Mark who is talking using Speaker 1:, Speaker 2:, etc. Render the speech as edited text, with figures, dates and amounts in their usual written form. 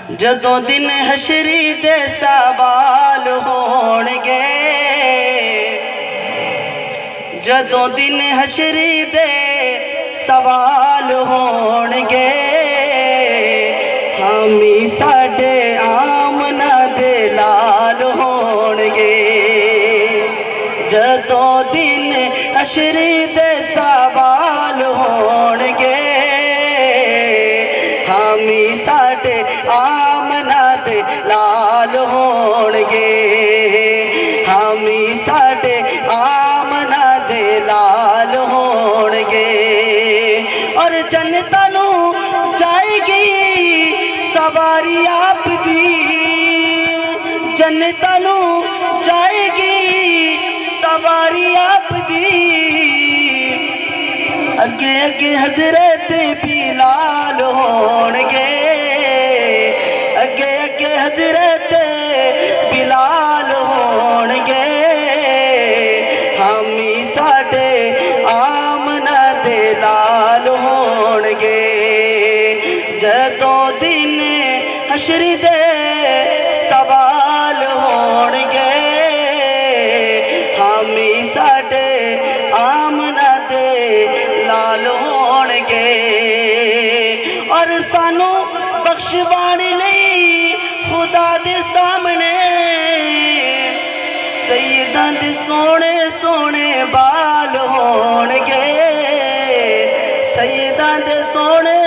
Speaker 1: जदों दिन हशरी दे सवाल होणगे, जदों दिन हशरी दे सवाल होणगे, हामी साडे आमना दे लाल होणगे। जदों दिन हशरी दे सवाल होणगे, हामी साडे आमना दे लाल होणगे, हामी साडे आमना दे लाल होणगे। और जनता नू जाएगी सवारी आप दी, जनता नू जाएगी सवारी आप दी। अगे अगे हजरत बिलाल होणगे, अगे अगे हजरत बिलाल होणगे, हामी साडे आमना दे लाल होणगे। जदों दिन हशरी दे सवाल होणगे, हामी साडे आमना दे लाल होणगे। और सानू बख्शवाणी नहीं खुदा दे सामने, सैयदां दे सोने सोने बाल होणगे, सैयदां दे सोने